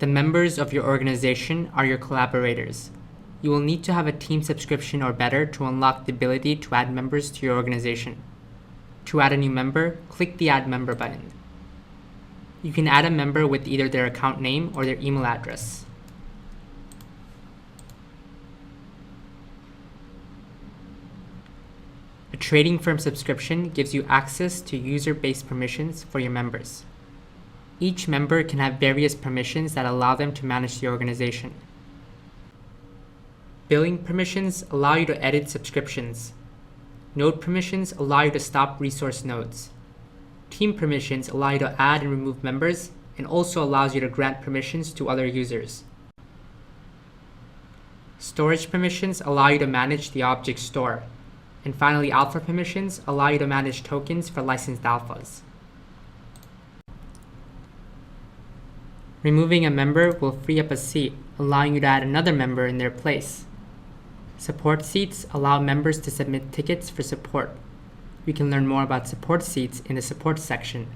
The members of your organization are your collaborators. You will need to have a team subscription or better to unlock the ability to add members to your organization. To add a new member, click the Add Member button. You can add a member with either their account name or their email address. A trading firm subscription gives you access to user-based permissions for your members. Each member can have various permissions that allow them to manage the organization. Billing permissions allow you to edit subscriptions. Node permissions allow you to stop resource nodes. Team permissions allow you to add and remove members and also allows you to grant permissions to other users. Storage permissions allow you to manage the object store. And finally, alpha permissions allow you to manage tokens for licensed alphas. Removing a member will free up a seat, allowing you to add another member in their place. Support seats allow members to submit tickets for support. We can learn more about support seats in the support section.